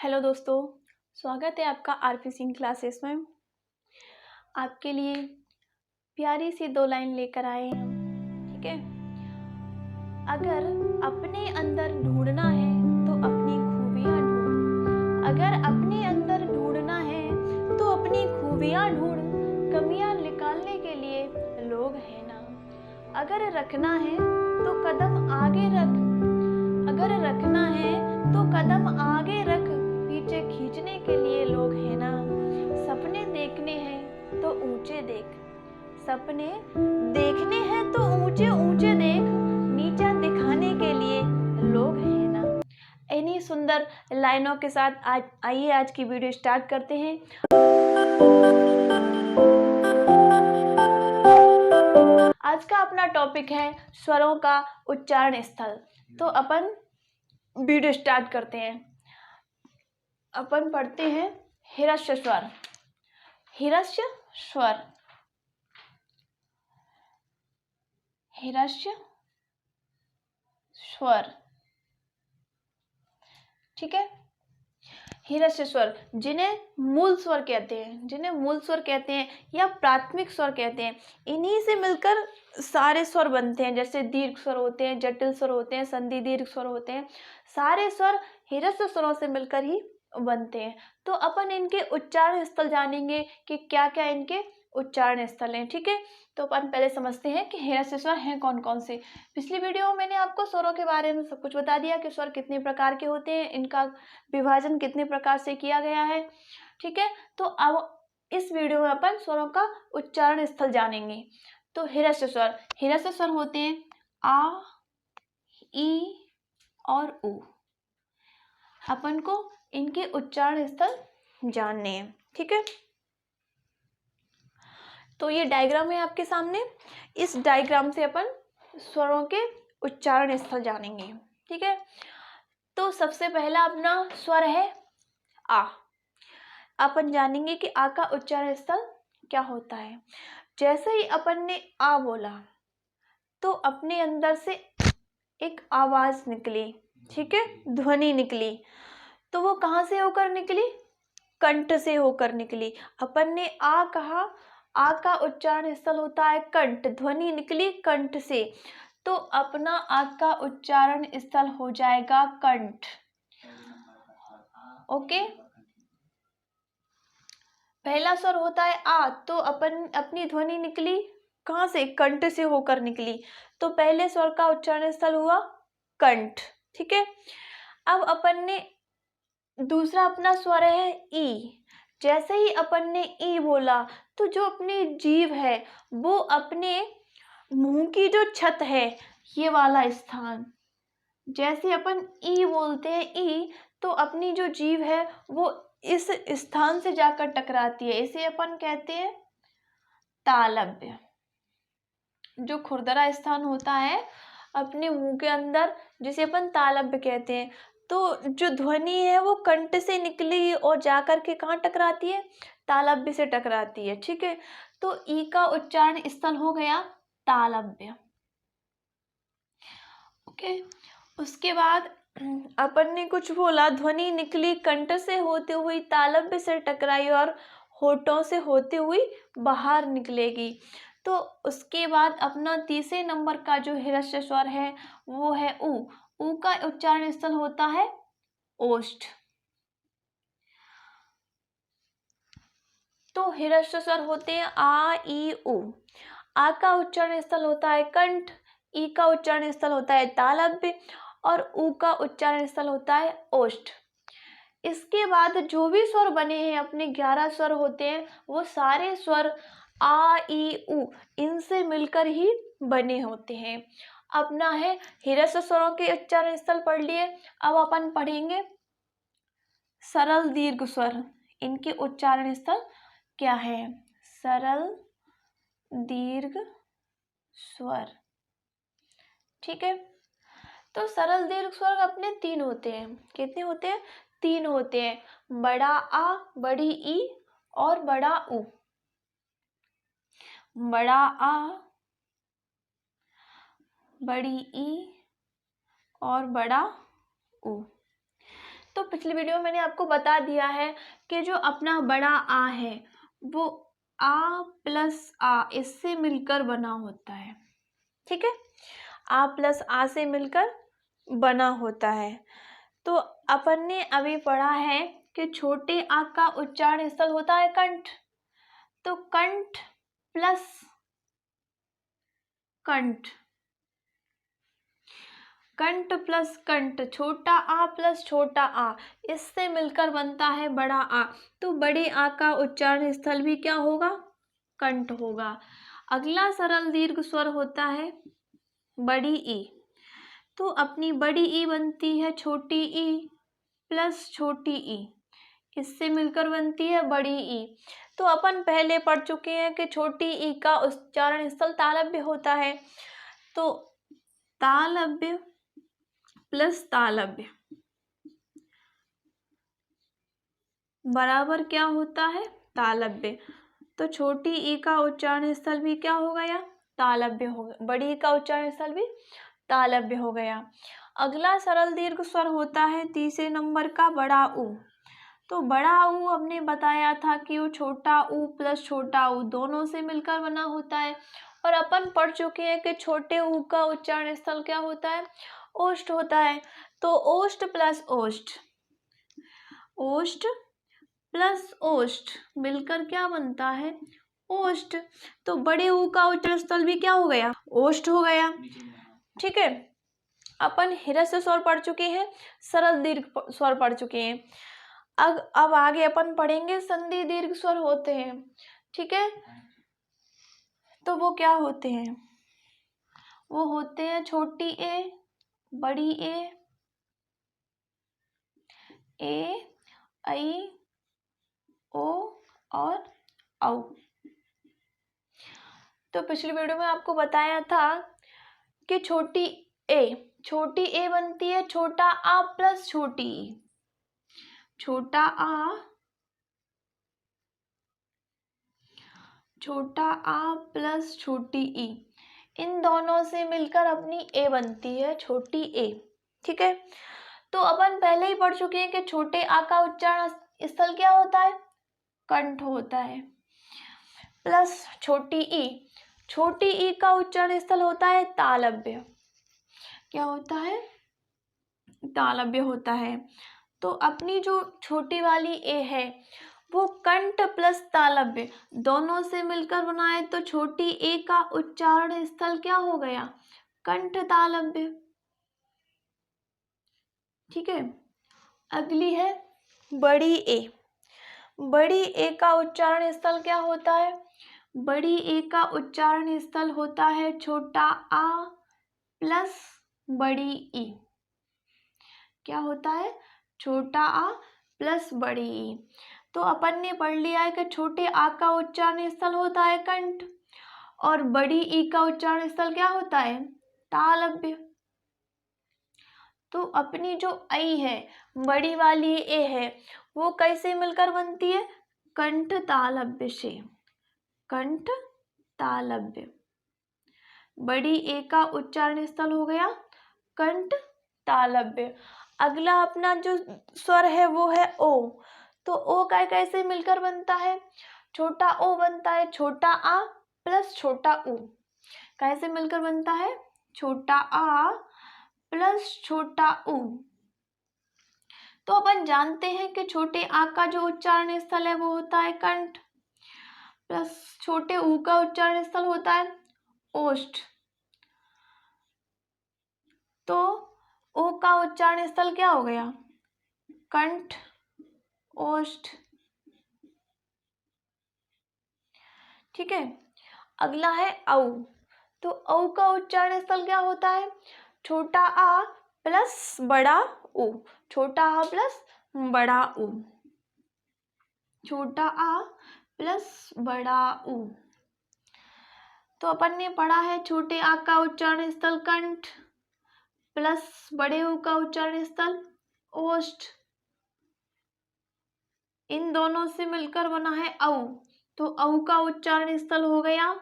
Hello दोस्तों, स्वागत है आपका आरपी सिंह क्लासेस में। आपके लिए प्यारी सी 2 लाइन लेकर आए हैं हम। ठीक है। अगर अपने अंदर ढूंढना है तो अपनी खूबियाँ ढूंढ। अगर अपने अंदर ढूंढना है तो अपनी खूबियाँ ढूंढ। कमियाँ निकालने के लिए लोग हैं ना। अगर रखना है तो कदम आगे रख। अगर रखना है तो कदम आगे रख। पीछे खींचने के लिए लोग हैं ना। सपने देखने हैं तो ऊंचे देख। सपने देखने हैं तो ऊंचे ऊंचे देख। नीचा दिखाने के लिए लोग हैं ना। इन्हीं सुंदर लाइनों के साथ आज की वीडियो स्टार्ट करते हैं। आज का अपना टॉपिक है स्वरों का उच्चारण स्थल। तो अपन वीडियो स्टार्ट करते हैं। अपन पढ़ते हैं हिरस्य स्वर। हिरस्य स्वर। हिरस्य स्वर। ठीक है। हिरस्य स्वर जिन्हें मूल स्वर कहते हैं या प्राथमिक स्वर कहते हैं। इन्हीं से मिलकर सारे स्वर बनते हैं। जैसे दीर्घ स्वर होते हैं, जटिल स्वर होते हैं, संधि दीर्घ स्वर होते हैं। सारे स्वर हिरस्य स्वरों से मिलकर ही बनते हैं। तो अपन इनके उच्चारण स्थल जानेंगे कि क्या क्या इनके उच्चारण स्थल हैं। ठीक है। तो अपन पहले समझते हैं कि हिरस्य स्वर हैं कौन कौन से। पिछली वीडियो में मैंने आपको स्वरों के बारे में सब कुछ बता दिया कि स्वर कितने प्रकार के होते हैं, इनका विभाजन कितने प्रकार से किया गया है। ठीक है। तो अब इस वीडियो में अपन स्वरों का उच्चारण स्थल जानेंगे। तो हिरस्य स्वर होते हैं आ, ई और उ। अपन को इनके उच्चारण स्थल जानने हैं। ठीक है। तो ये डायग्राम है आपके सामने। इस डायग्राम से अपन स्वरों के उच्चारण स्थल जानेंगे। ठीक है। तो सबसे पहला अपना स्वर है आ। अपन जानेंगे कि आ का उच्चारण स्थल क्या होता है। जैसे ही अपन ने आ बोला तो अपने अंदर से एक आवाज निकली। ठीक है। ध्वनि निकली। तो वो कहाँ से होकर निकली? कंठ से होकर निकली। अपन ने आ कहा, आ का उच्चारण स्थल होता है कंठ। ध्वनि निकली कंठ से, तो अपना आ का उच्चारण स्थल हो जाएगा कंठ। ओके। पहला स्वर होता है आ, तो अपन अपनी ध्वनि निकली कहाँ से? कंठ से होकर निकली। तो पहले स्वर का उच्चारण स्थल हुआ कंठ। ठीक है। अब अपन ने दूसरा अपना स्वर है ई। जैसे ही अपन ने ई बोला तो जो अपनी जीभ है वो अपने मुंह की जो छत है, ये वाला स्थान, जैसे अपन ई बोलते हैं ई, तो अपनी जो जीभ है वो इस स्थान से जाकर टकराती है। इसे अपन कहते हैं तालव्य। जो खुरदरा स्थान होता है अपने मुंह के अंदर, जिसे अपन तालव्य कहते हैं। तो जो ध्वनि है वो कंठ से निकली और जाकर के कहाँ टकराती है? तालव्य से टकराती है। ठीक है। तो ई का उच्चारण स्थल हो गया तालव्य। ओके। उसके बाद अपन ने कुछ बोला, ध्वनि निकली कंठ से होते हुई तालव्य से टकराई और होठों से होते हुई बाहर निकलेगी। तो उसके बाद अपना तीसरे नंबर का जो हिरस्य स्वर है वो है उ। उ का उच्चारण स्थल होता है ओष्ठ। तो हिरस्य स्वर होते हैं आ, ई, उ। आ का उच्चारण स्थल होता है कंठ, ई का उच्चारण स्थल होता है तालव्य और उ का उच्चारण स्थल होता है ओष्ठ। इसके बाद जो भी स्वर बने हैं, अपने 11 स्वर होते हैं, वो सारे स्वर आ, ई, उ इनसे मिलकर ही बने होते हैं। अपना है हिरस्य स्वरों के उच्चारण स्थल पढ़ लिए। अब अपन पढ़ेंगे सरल दीर्घ स्वर। इनके उच्चारण स्थल क्या है? सरल दीर्घ स्वर। ठीक है। तो सरल दीर्घ स्वर अपने 3 होते हैं। कितने होते हैं? 3 होते हैं। बड़ा आ, बड़ी ई और बड़ा उ। बड़ा आ, बड़ी ई और बड़ा उ। तो पिछली वीडियो में मैंने आपको बता दिया है कि जो अपना बड़ा आ है वो आ प्लस आ इससे मिलकर बना होता है। ठीक है, आ प्लस आ से मिलकर बना होता है। तो अपन ने अभी पढ़ा है कि छोटे आ का उच्चारण स्थल होता है कंठ। तो कंठ प्लस कंठ, कंठ प्लस कंठ, छोटा आ प्लस छोटा आ, इससे मिलकर बनता है बड़ा आ। तो बड़े आ का उच्चारण स्थल भी क्या होगा? कंठ होगा। अगला सरल दीर्घ स्वर होता है बड़ी ई। तो अपनी बड़ी ई बनती है छोटी ई प्लस छोटी ई, इससे मिलकर बनती है बड़ी ई। तो अपन पहले पढ़ चुके हैं कि छोटी ई का उच्चारण स्थल तालव्य होता है। तो तालव्य प्लस तालव्य बराबर क्या होता है? तालव्य। तो छोटी ई का उच्चारण स्थल भी क्या हो गया? तालव्य हो गया। बड़ी ई का उच्चारण स्थल भी तालव्य हो गया। अगला सरल दीर्घ स्वर होता है तीसरे नंबर का बड़ा ऊ। तो बड़ा ऊ हमने बताया था कि वो छोटा ऊ प्लस छोटा ऊ दोनों से मिलकर बना होता है। और अपन पढ़ चुके हैं कि छोटे ऊ का उच्चारण स्थल क्या होता है? ओष्ठ होता है। तो ओष्ठ प्लस ओष्ठ, ओष्ठ प्लस ओष्ठ मिलकर क्या बनता है? ओष्ठ। तो बड़े ऊ का उच्चारण स्थल भी क्या हो गया? ओष्ठ हो गया। ठीक है, अपन ह्रस्व स्वर पढ़ चुके हैं, सरल दीर्घ स्वर पढ़ चुके हैं। अब आगे अपन पढ़ेंगे संधि दीर्घ स्वर होते हैं। ठीक है, तो वो क्या होते हैं? वो होते हैं छोटी ए, बड़ी ए, आई, ओ और औ। तो पिछली वीडियो में आपको बताया था कि छोटी ए बनती है छोटा आ प्लस छोटी ई। छोटा आ प्लस छोटी ई, इन दोनों से मिलकर अपनी ए बनती है छोटी ए। ठीक है, तो अपन पहले ही पढ़ चुके हैं कि छोटे आ का उच्चारण स्थल क्या होता है? कंठ होता है। प्लस छोटी ई का उच्चारण स्थल होता है तालव्य। क्या होता है? तालव्य होता है। तो अपनी जो छोटी वाली ए है वो कंठ प्लस तालव्य दोनों से मिलकर बनाए तो छोटी ए का उच्चारण स्थल क्या हो गया? कंठ तालव्य। ठीक है, अगली है बड़ी ए। बड़ी ए का उच्चारण स्थल क्या होता है? बड़ी ए का उच्चारण स्थल होता है छोटा आ प्लस बड़ी ई। क्या होता है? छोटा आ प्लस बड़ी ई। तो अपन ने पढ़ लिया है कि छोटे आ का उच्चारण स्थल होता है कंठ और बड़ी ई का उच्चारण स्थल क्या होता है? तालव्य। तो अपनी जो आई है, बड़ी वाली ए है, वो कैसे मिलकर बनती है? कंठ तालव्य से। कंठ तालव्य। बड़ी ए का उच्चारण स्थल हो गया कंठ तालव्य। अगला अपना जो स्वर है वो है ओ। तो ओ का कैसे मिलकर बनता है? छोटा ओ बनता है छोटा आ प्लस छोटा ऊ। कैसे मिलकर बनता है? छोटा आ प्लस छोटा ऊ। तो अपन जानते हैं कि छोटे आ का जो उच्चारण स्थल है वो होता है कंठ प्लस छोटे ऊ का उच्चारण स्थल होता है ओष्ठ। तो ओ का उच्चारण स्थल क्या हो गया? कंठ ओष्ठ। ठीक है, अगला है औ। तो औ का उच्चारण स्थल क्या होता है? छोटा आ प्लस बड़ा ऊ। छोटा आ प्लस बड़ा ऊ। छोटा आ प्लस बड़ा ऊ। तो अपन ने पढ़ा है छोटे आ का उच्चारण स्थल कंठ प्लस बड़े ऊ का उच्चारण स्थल ओष्ठ, इन दोनों से मिलकर बना है औ। तो औ का उच्चारण स्थल हो गया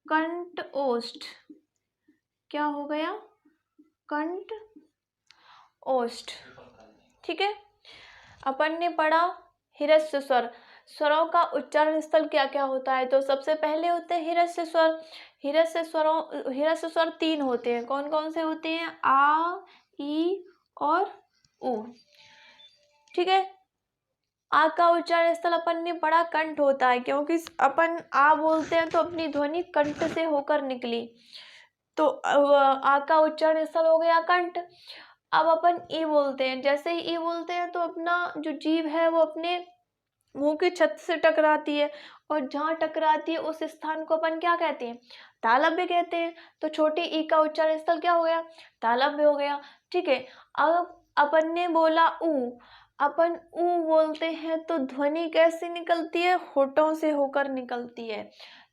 कंठ ओष्ठ। क्या हो गया? कंठ ओष्ठ। ठीक है। अपन ने पढ़ा हिरस्य स्वर, स्वरों का उच्चारण स्थल क्या क्या होता है। तो सबसे पहले होते हैं हिरस्य स्वर। हिरस्य स्वर 3 होते हैं। कौन कौन से होते हैं? आ, ई और उ। ठीक है। आ का उच्चारण स्थल अपन ने पढ़ा कंठ होता है, क्योंकि अपन आ बोलते हैं तो अपनी ध्वनि कंठ से होकर निकली, तो आ का उच्चारण स्थल हो गया कंठ। अब अपन ई बोलते हैं, जैसे ही ई बोलते हैं तो अपना जो जीभ है वो अपने मुंह की छत से टकराती है, और जहाँ टकराती है उस स्थान को अपन क्या कहते हैं? तालव्य कहते हैं। तो छोटी ई का उच्चारण स्थल क्या हो गया? तालव्य हो गया। ठीक है। अब अपन ने बोला ऊ, अपन ऊ बोलते हैं तो ध्वनि कैसे निकलती है? होठों से होकर निकलती है।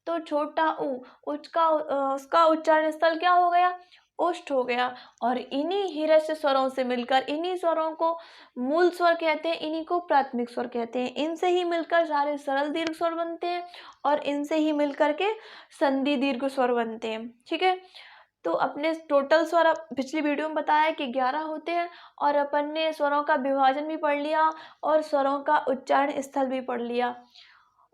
तो छोटा ऊ, उसका उच्चारण स्थल क्या हो गया? ओष्ठ हो गया। और इन्हीं हिरस्य स्वरों से मिलकर, इन्हीं स्वरों को मूल स्वर कहते हैं, इन्हीं को प्राथमिक स्वर कहते हैं। इनसे ही मिलकर सारे सरल दीर्घ स्वर बनते हैं, और इनसे ही मिलकर के संधि दीर्घ स्वर बनते हैं। ठीक है। तो अपने टोटल स्वर पिछली वीडियो में बताया कि 11 होते हैं, और अपन ने स्वरों का विभाजन भी पढ़ लिया और स्वरों का उच्चारण स्थल भी पढ़ लिया।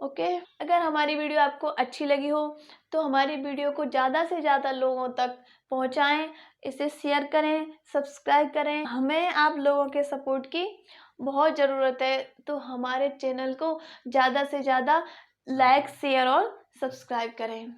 ओके। अगर हमारी वीडियो आपको अच्छी लगी हो तो हमारी वीडियो को ज़्यादा से ज़्यादा लोगों तक पहुंचाएं, इसे शेयर करें, सब्सक्राइब करें। हमें आप लोगों के सपोर्ट की बहुत ज़रूरत है, तो हमारे चैनल को ज़्यादा से ज़्यादा लाइक, शेयर और सब्सक्राइब करें।